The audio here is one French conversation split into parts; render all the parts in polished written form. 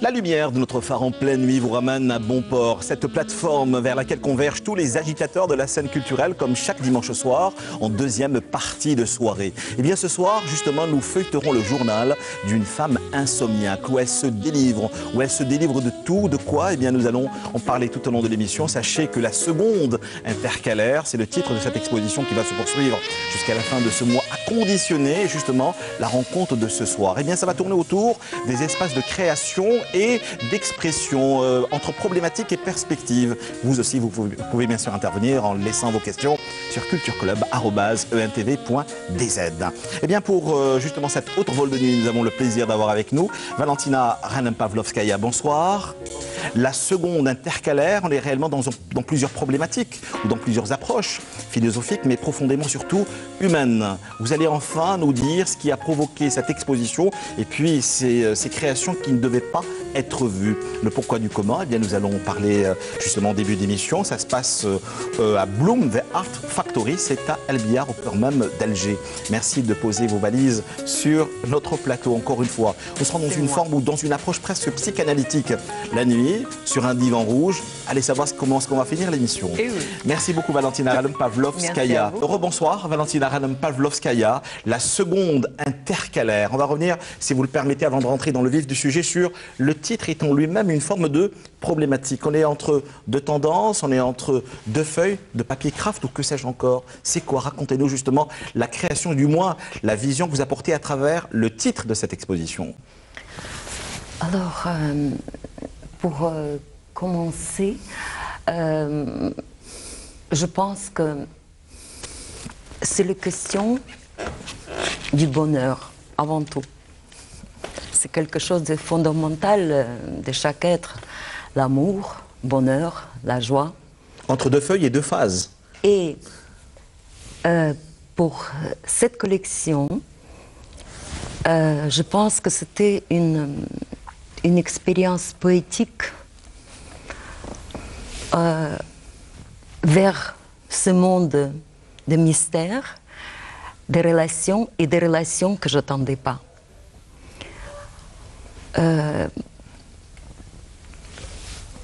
La lumière de notre phare en pleine nuit vous ramène à bon port, cette plateforme vers laquelle convergent tous les agitateurs de la scène culturelle comme chaque dimanche soir en deuxième partie de soirée. Et bien ce soir, justement, nous feuilleterons le journal d'une femme insomniaque où elle se délivre de tout, de quoi? Eh bien nous allons en parler tout au long de l'émission. Sachez que la seconde intercalaire, c'est le titre de cette exposition qui va se poursuivre jusqu'à la fin de ce mois, a conditionné justement la rencontre de ce soir. Eh bien ça va tourner autour des espaces de création et d'expression entre problématiques et perspectives. Vous aussi, vous pouvez bien sûr intervenir en laissant vos questions sur cultureclub@entv.dz. Et bien pour justement cette autre vol de nuit, nous avons le plaisir d'avoir avec nous Valentina Ranem-Pavlovskaya. Bonsoir. La seconde intercalaire, on est réellement dans plusieurs problématiques ou dans plusieurs approches philosophiques, mais profondément surtout humaines. Vous allez enfin nous dire ce qui a provoqué cette exposition et puis ces créations qui ne devaient pas être vues. Le pourquoi du comment, eh bien nous allons parler justement au début d'émission. Ça se passe à Bloom, The Art Factory, c'est à El Biar, au cœur même d'Alger. Merci de poser vos valises sur notre plateau encore une fois. On sera dans une forme ou dans une approche presque psychanalytique. La nuit, sur un divan rouge, allez savoir comment est-ce qu'on va finir l'émission. Oui. Merci beaucoup Valentina Ranem-Pavlovskaya. Rebonsoir Valentina Ranem-Pavlovskaya, la seconde intercalaire. On va revenir, si vous le permettez, avant de rentrer dans le vif du sujet, sur le titre étant lui-même une forme de problématique. On est entre deux tendances, on est entre deux feuilles de papier craft ou que sais-je encore. C'est quoi? Racontez-nous justement la création, du moins la vision que vous apportez à travers le titre de cette exposition. Alors, pour commencer, je pense que c'est la question du bonheur avant tout. C'est quelque chose de fondamental de chaque être. L'amour, bonheur, la joie. Entre deux feuilles et deux phases. Et pour cette collection, je pense que c'était une expérience poétique vers ce monde de mystère, des relations et des relations que je n'attendais pas.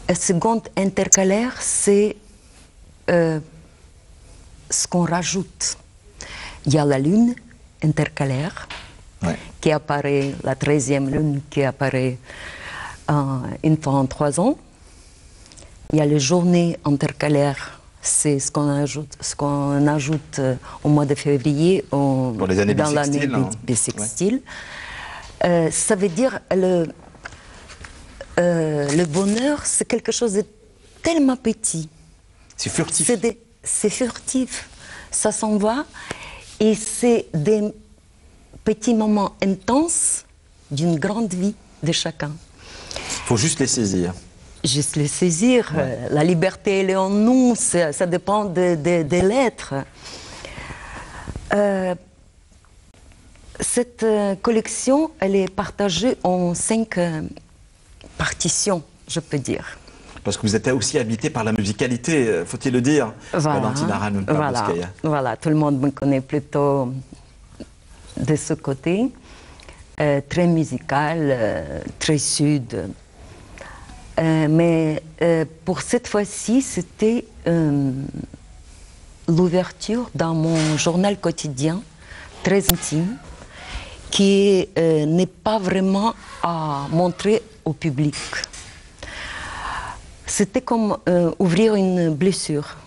La seconde intercalaire, c'est ce qu'on rajoute. Il y a la lune intercalaire, qui apparaît, la 13e lune qui apparaît une fois en 3 ans. Il y a les journées intercalaires, c'est ce qu'on ajoute au mois de février pour les années dans l'année bissextile. Ça veut dire le bonheur, c'est quelque chose de tellement petit. C'est furtif. C'est furtif, ça s'en va et c'est des petits moments intenses d'une grande vie de chacun. Il faut juste les saisir. Juste les saisir. La liberté, elle est en nous, ça dépend des lettres. Cette collection, elle est partagée en 5 partitions, je peux dire. Parce que vous êtes aussi habité par la musicalité, faut-il le dire, Valentina Ranem-Pavlovskaya. Voilà, tout le monde me connaît plutôt de ce côté, très musical, très sud. Mais pour cette fois-ci, c'était l'ouverture dans mon journal quotidien, très intime, qui n'est pas vraiment à montrer au public. C'était comme ouvrir une blessure.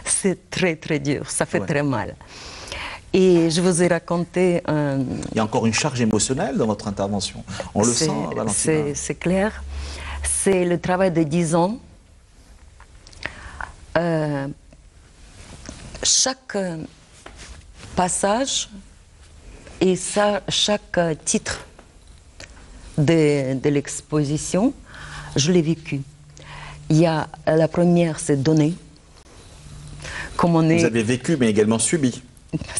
C'est très très dur, ça fait très mal. Et je vous ai raconté... Il y a encore une charge émotionnelle dans votre intervention. On le sent, Valentina. C'est clair. C'est le travail de 10 ans. Chaque passage et chaque titre de l'exposition, je l'ai vécu. Il y a la première, c'est donner. Vous avez vécu, mais également subi.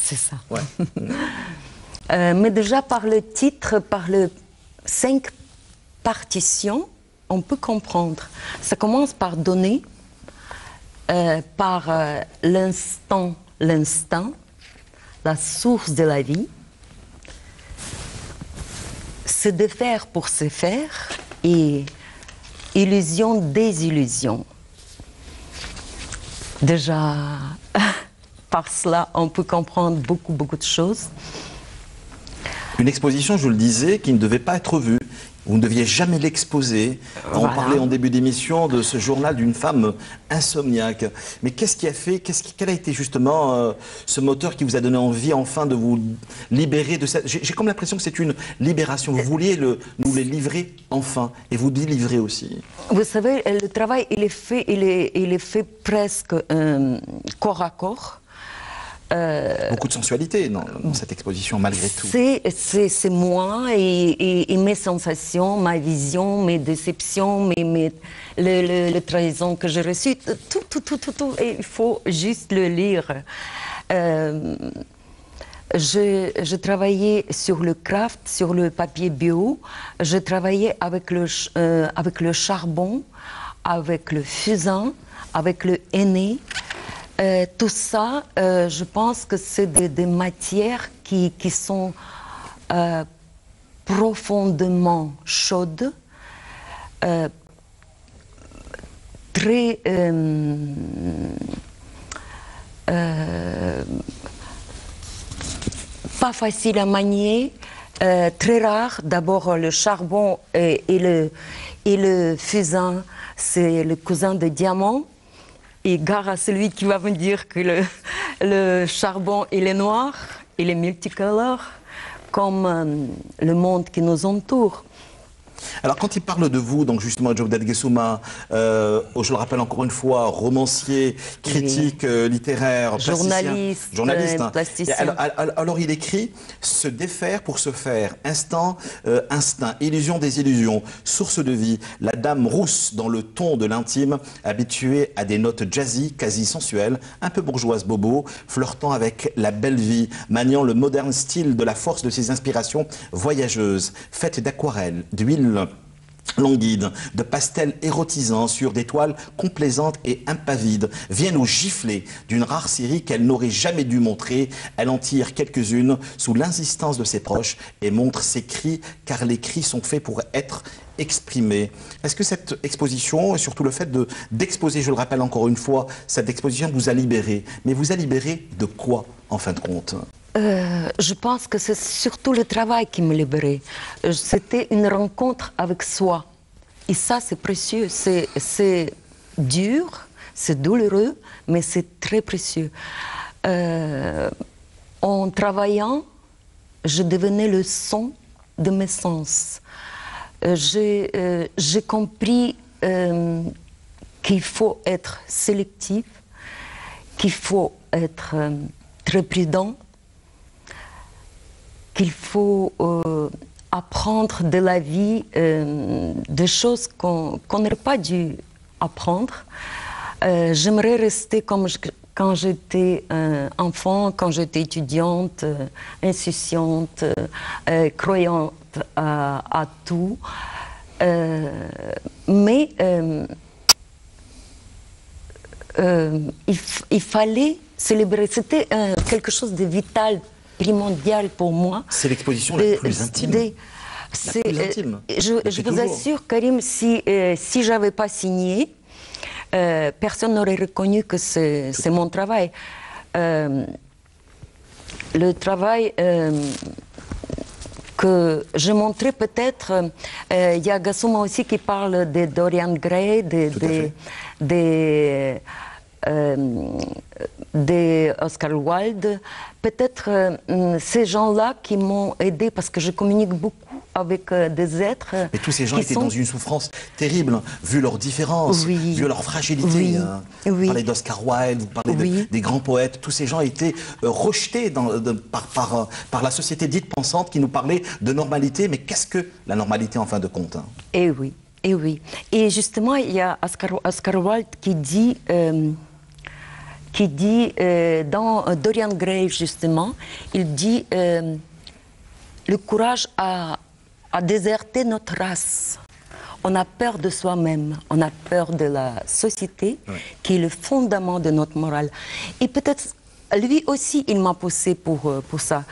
C'est ça. Mais déjà par le titre, par les 5 partitions, on peut comprendre. Ça commence par donner, par l'instant, la source de la vie. Se défaire pour se faire, et illusion, désillusion. Déjà, par cela, on peut comprendre beaucoup de choses. Une exposition, je le disais, qui ne devait pas être vue. Vous ne deviez jamais l'exposer. On parlait en début d'émission de ce journal d'une femme insomniaque. Mais qu'est-ce qui a fait, quel a été justement ce moteur qui vous a donné envie enfin de vous libérer de cette... J'ai comme l'impression que c'est une libération. Vous vouliez nous les livrer enfin et vous délivrer aussi. Vous savez, le travail, il est fait presque corps à corps. Beaucoup de sensualité dans cette exposition, malgré tout. C'est moi et mes sensations, ma vision, mes déceptions, les trahisons que j'ai reçues, tout. Et il faut juste le lire. Je travaillais sur le craft, sur le papier bio. Je travaillais avec le charbon, avec le fusain, avec le henné. Tout ça, je pense que c'est des matières qui sont profondément chaudes, très pas faciles à manier, très rares. D'abord le charbon et le fusain, c'est le cousin de diamant. Et gare à celui qui va me dire que le charbon, il est noir, il est multicolore, comme le monde qui nous entoure. Alors quand il parle de vous, donc justement Diop Dadguessouma, je le rappelle encore une fois, romancier, critique littéraire, journaliste, plasticien. Alors il écrit « Se défaire pour se faire, instinct, illusion des illusions, source de vie, la dame rousse dans le ton de l'intime, habituée à des notes jazzy, quasi sensuelles, un peu bourgeoise bobo, flirtant avec la belle vie, maniant le moderne style de la force de ses inspirations voyageuses, faite d'aquarelles, d'huile languide, de pastels érotisants sur des toiles complaisantes et impavides, viennent au giflet d'une rare série qu'elle n'aurait jamais dû montrer. Elle en tire quelques-unes sous l'insistance de ses proches et montre ses cris, car les cris sont faits pour être exprimés. Est-ce que cette exposition, et surtout le fait d'exposer, je le rappelle encore une fois, cette exposition vous a libéré? Mais vous a libéré de quoi, en fin de compte? Je pense que c'est surtout le travail qui me libérait. C'était une rencontre avec soi. Et ça, c'est précieux. C'est dur, c'est douloureux, mais c'est très précieux. En travaillant, je devenais le son de mes sens. J'ai compris qu'il faut être sélectif, qu'il faut être très prudent, qu'il faut apprendre de la vie des choses qu'on n'aurait pas dû apprendre. J'aimerais rester comme quand j'étais enfant, quand j'étais étudiante, insouciante, croyante à tout. Mais il fallait célébrer. C'était quelque chose de vital, primordial pour moi. C'est l'exposition la plus intime. Je vous assure, Karim, si je n'avais pas signé, personne n'aurait reconnu que c'est mon travail. Le travail que je montrais peut-être, il y a Gassouma aussi qui parle de Dorian Gray, de Oscar Wilde. Peut-être ces gens-là qui m'ont aidé parce que je communique beaucoup avec des êtres. Mais tous ces gens étaient dans une souffrance terrible, vu leurs différences, vu leur fragilité. Vous parlez d'Oscar Wilde, vous parlez des grands poètes. Tous ces gens étaient rejetés par la société dite pensante qui nous parlait de normalité. Mais qu'est-ce que la normalité en fin de compte? Eh oui, eh oui. Et justement, il y a Oscar Wilde qui dit dans Dorian Gray, justement, il dit le courage à déserter notre race. On a peur de soi-même, on a peur de la société, qui est le fondement de notre morale. Et peut-être, lui aussi, il m'a poussé pour ça.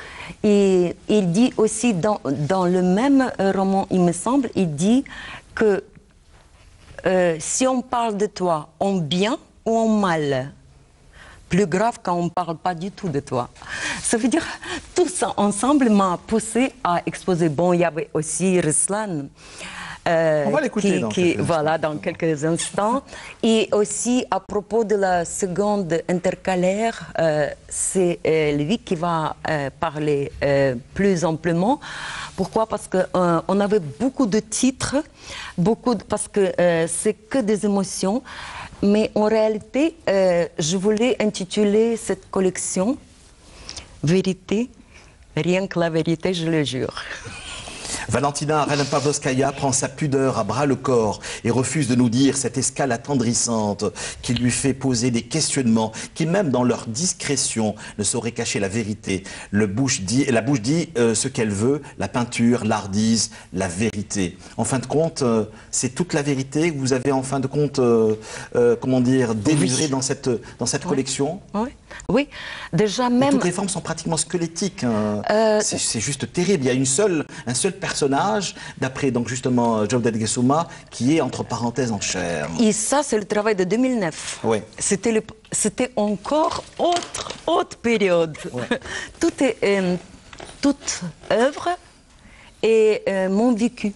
Et il dit aussi, dans le même roman, il me semble, il dit que si on parle de toi en bien ou en mal, plus grave quand on ne parle pas du tout de toi. Ça veut dire, tout ça ensemble m'a poussé à exposer. Bon, il y avait aussi Ruslan. On va l'écouter dans quelques instants. Et aussi, à propos de la seconde intercalaire, c'est lui qui va parler plus amplement. Pourquoi? Parce qu'on avait beaucoup de titres, parce que c'est que des émotions. Mais en réalité, je voulais intituler cette collection « Vérité, rien que la vérité, je le jure ». Valentina Pavlovskaya prend sa pudeur à bras le corps et refuse de nous dire cette escale attendrissante qui lui fait poser des questionnements qui, même dans leur discrétion, ne sauraient cacher la vérité. La bouche dit ce qu'elle veut, la peinture, l'art disent la vérité. En fin de compte, c'est toute la vérité que vous avez en fin de compte, comment dire, délivrée dans cette collection. Oui, déjà même... Toutes les formes sont pratiquement squelettiques. C'est juste terrible. Il y a un seul personnage, d'après donc justement Jovdet Gesuma, qui est entre parenthèses en chair. Et ça, c'est le travail de 2009. Oui. C'était encore autre période. Ouais. Toute œuvre et mon vécu.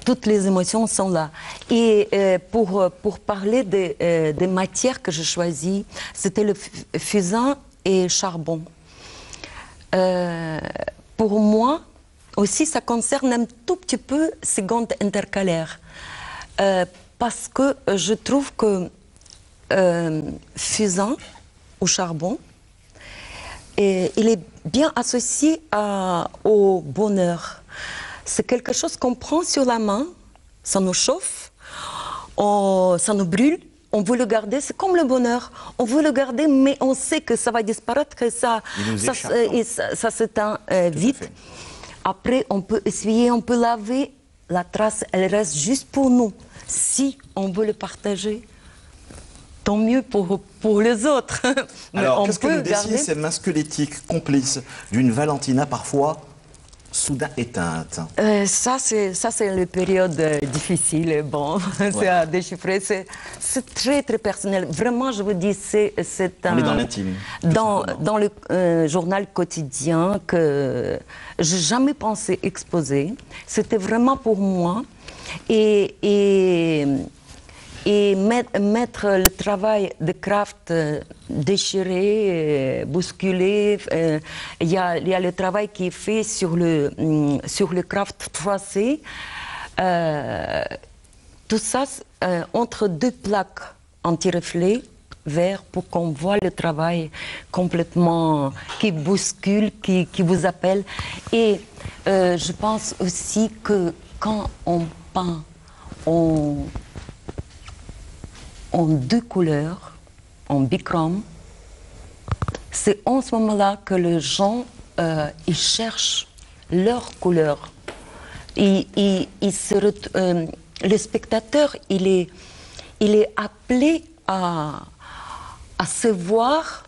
Toutes les émotions sont là. Et pour parler des matières que j'ai choisies, c'était le fusain et charbon. Pour moi, aussi, ça concerne un tout petit peu seconde intercalaire. Parce que je trouve que fusain ou charbon, il est bien associé au bonheur. C'est quelque chose qu'on prend sur la main, ça nous chauffe, ça nous brûle, on veut le garder, c'est comme le bonheur. On veut le garder, mais on sait que ça va disparaître, que ça s'éteint vite. Après, on peut essuyer, on peut laver, la trace, elle reste juste pour nous. Si on veut le partager, tant mieux pour les autres. Alors, qu'est-ce que nous décident ces mains squelettiques, complices d'une Valentina parfois soudain éteinte? Ça, c'est la période difficile. Bon, c'est à déchiffrer. C'est très, très personnel. Vraiment, je vous dis, c'est On est dans l'intime. Dans le journal quotidien que je n'ai jamais pensé exposer. C'était vraiment pour moi. Et mettre le travail de craft déchiré, bousculé. Il y a le travail qui est fait sur le craft froissé. Tout ça entre deux plaques anti-reflet vert pour qu'on voit le travail complètement qui bouscule, qui vous appelle. Et je pense aussi que quand on peint en deux couleurs, en bichrome, c'est en ce moment-là que les gens ils cherchent leur couleur. Le spectateur, il est appelé à se voir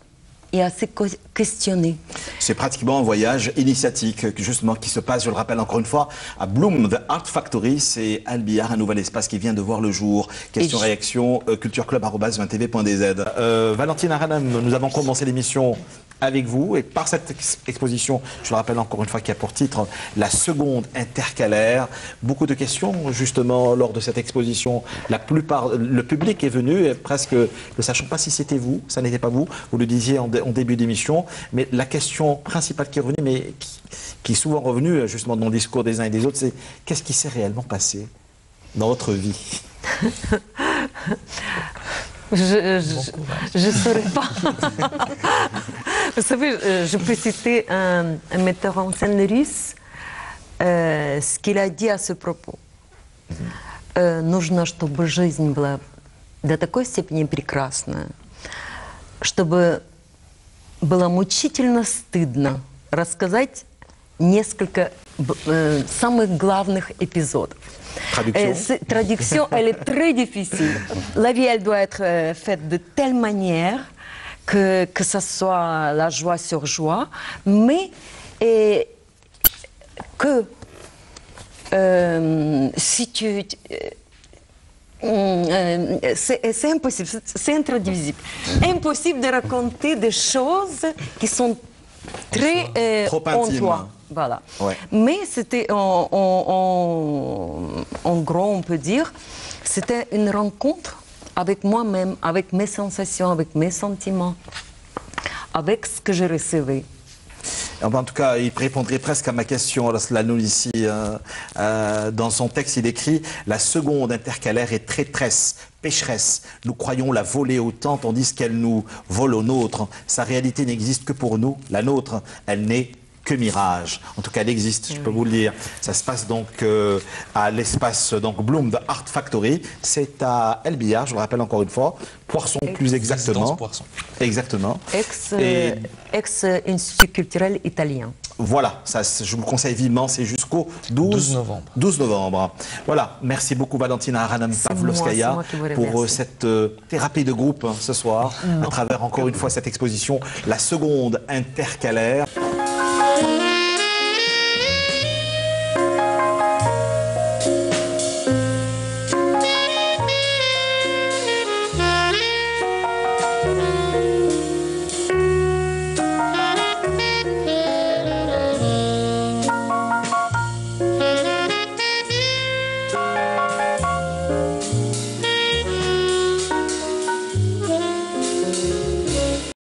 et à se questionner. C'est pratiquement un voyage initiatique, justement, qui se passe, je le rappelle encore une fois, à Bloom, The Art Factory. C'est Albiar, un nouvel espace qui vient de voir le jour. Question-réaction, cultureclub@20tv.dz. Valentina Rhenem, nous avons commencé l'émission avec vous et par cette exposition, je le rappelle encore une fois, qui a pour titre La seconde intercalaire. Beaucoup de questions, justement, lors de cette exposition. La plupart, le public est venu, presque ne sachant pas si c'était vous, ça n'était pas vous. Vous le disiez en début d'émission, mais la question principale qui est revenue, mais qui est souvent revenue, justement, dans le discours des uns et des autres, c'est qu'est-ce qui s'est réellement passé dans votre vie? Je ne saurais pas. Vous savez, je peux citer un metteur en scène russe, ce qu'il a dit à ce propos. Нужно, чтобы жизнь была до такой степени прекрасна, чтобы было мучительно стыдно рассказать несколько самых главных épisodes. Traduction, elle est très difficile. La vie, elle doit être faite de telle manière que ça soit la joie sur joie, mais que Si tu... c'est impossible, c'est intradivisible. Impossible de raconter des choses qui sont très trop en intimes. toi. Voilà. Ouais. Mais c'était, en gros, on peut dire, c'était une rencontre avec moi-même, avec mes sensations, avec mes sentiments, avec ce que je recevais. En tout cas, il répondrait presque à ma question. Laslalou, ici, dans son texte, il écrit « La seconde intercalaire est traîtresse, pécheresse. Nous croyons la voler au temps, tandis qu'elle nous vole au nôtre. Sa réalité n'existe que pour nous. La nôtre, elle n'est que mirage. » En tout cas, elle existe, je peux vous le dire. Ça se passe donc à l'espace Bloom de Art Factory. C'est à El Biar, je le rappelle encore une fois. Poisson, plus exactement. Poisson. Exactement. Ex-institut culturel italien. Voilà, ça, je vous conseille vivement, c'est jusqu'au 12 novembre. 12 novembre. Voilà, merci beaucoup Valentina Hranam-Pavlovskaya pour cette thérapie de groupe ce soir, à travers encore une fois cette exposition, la seconde intercalaire.